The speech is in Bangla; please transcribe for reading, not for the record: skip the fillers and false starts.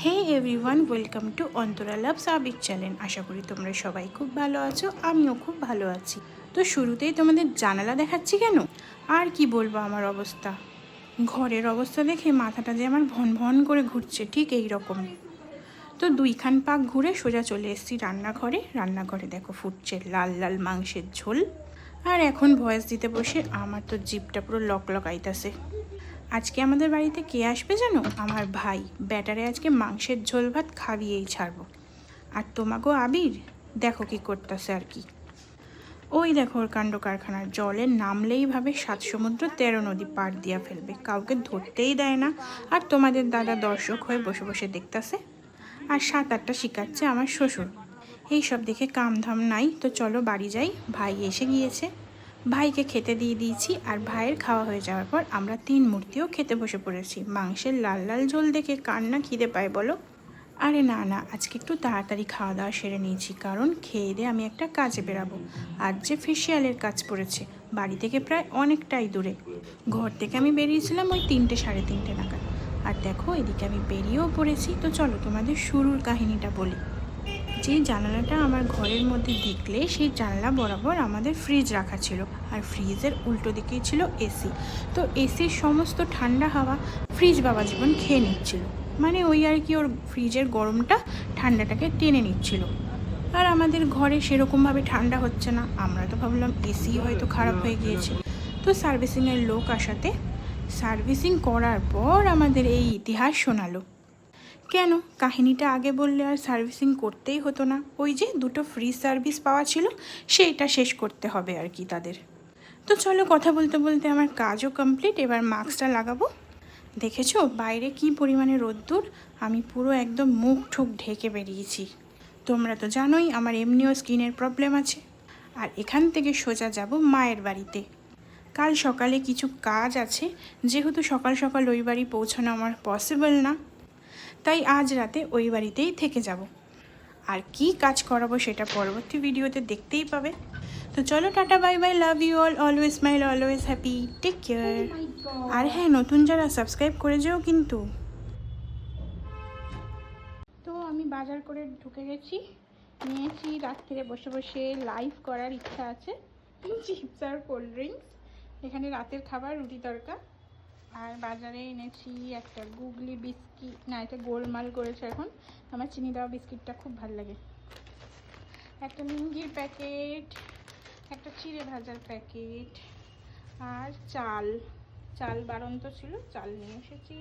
Hey everyone, welcome to Antara loves Abir channel. আশা করি তোমরা সবাই খুব ভালো আছো, আমিও খুব ভালো আছি। তো শুরুতেই তোমাদের জানালা দেখাচ্ছি কেন, আর কি বলবো আমার অবস্থা। ঘরের অবস্থা দেখে মাথাটা যে আমার ভন ভন করে ঘুরছে, ঠিক এই রকম। তো দুইখান পাক ঘুরে সোজা চলে এসেছি রান্নাঘরে দেখো ফুটছে লাল লাল মাংসের ঝোল। আর এখন ভয়েস দিতে বসে আমার তো জিভটা পুরো লক আইতাছে। আজকে আমাদের বাড়িতে কে আসবে জানো? আমার ভাই। ব্যাটারে আজকে মাংসের ঝোল ভাত খাইয়েই ছাড়বো। আর তোমাকেও আবির দেখো কি করতেছে আর কি। ওই দেখো ওর কাণ্ড কারখানার, জলে নামলেই ভাবে 7 সমুদ্র 13 নদী পার দিয়া ফেলবে, কাউকে ধরতেই দেয় না। আর তোমাদের দাদা দর্শক হয়ে বসে বসে দেখতেছে। আর 7-8টা শিখাচ্ছে আমার শ্বশুর। এইসব দেখে কামধাম নাই, তো চলো বাড়ি যাই, ভাই এসে গিয়েছে। ভাইকে খেতে দিয়ে দিয়েছি, আর ভাইয়ের খাওয়া হয়ে যাওয়ার পর আমরা 3 মূর্তিও খেতে বসে পড়েছি। মাংসের লাল লাল ঝোল দেখে কার না খিদে পায় বলো? আরে না, আজকে একটু তাড়াতাড়ি খাওয়া দাওয়া সেরে নিয়েছি, কারণ খেয়ে দিয়ে আমি একটা কাজে বেরাবো। আজ যে ফেসিয়ালের কাজ পড়েছে, বাড়ি থেকে প্রায় অনেকটাই দূরে। ঘর থেকে আমি বেরিয়েছিলাম ওই 3টে 3:30 নাগাদ। আর দেখো এদিকে আমি বেরিয়েও পড়েছি। তো চলো তোমাদের শুরুর কাহিনীটা বলি। যে জানালাটা আমার ঘরের মধ্যে দেখলে, সেই জানালা বরাবর আমাদের ফ্রিজ রাখা ছিল, আর ফ্রিজের উল্টো দিকেই ছিল এসি। তো এসির সমস্ত ঠান্ডা হাওয়া ফ্রিজ বাবা জীবন খেয়ে নিচ্ছিল, মানে ওই আর কি, ওর ফ্রিজের গরমটা ঠান্ডাটাকে টেনে নিচ্ছিল। আর আমাদের ঘরে সেরকমভাবে ঠান্ডা হচ্ছে না, আমরা তো ভাবলাম এসি হয়তো খারাপ হয়ে গিয়েছে। তো সার্ভিসিংয়ের লোক আসাতে সার্ভিসিং করার পর আমাদের এই ইতিহাস শোনালো। কেন, কাহিনীটা আগে বললে আর সার্ভিসিং করতেই হতো না। ওই যে 2টো ফ্রি সার্ভিস পাওয়া ছিল, সেইটা শেষ করতে হবে আর কি তাদের। তো চলো কথা বলতে বলতে আমার কাজও কমপ্লিট, এবার মাস্কটা লাগাবো। দেখেছো বাইরে কি পরিমাণে রোদ্দুর, আমি পুরো একদম মুখ ঠুক ঢেকে বেরিয়েছি। তোমরা তো জানোই আমার এমনিও স্কিনের প্রবলেম আছে। আর এখান থেকে সোজা যাব মায়ের বাড়িতে। কাল সকালে কিছু কাজ আছে, যেহেতু সকাল সকাল ওই বাড়ি পৌঁছানো আমার পসিবল না, তাই আজ রাতে ওই বাড়িতেই থেকে যাব। আর কি কাজ করাবো সেটা পরবর্তী ভিডিওতে দেখতেই পাবে। তো চলো tata, bye bye, love you all, always smile, always happy, take care. আর হ্যাঁ, নতুন যারা সাবস্ক্রাইব করে যেও কিন্তু। তো আমি বাজার করে ঢুকে গেছি, নিয়েছি রাত্রে বসে বসে লাইভ করার ইচ্ছা আছে চিপস আর কোল্ড ড্রিঙ্কস। এখানে রাতের খাবার রুটি তরকা। আর বাজারে এনেছি একটা গুগলি বিস্কিট, না এটা গোলমাল করেছে এখন। আমার চিনি দেওয়া বিস্কিটটা খুব ভালো লাগে। একটা নিমকির প্যাকেট, একটা চিড়ে ভাজার প্যাকেট, আর চাল বারন্ত ছিল, চাল নিয়ে এসেছি।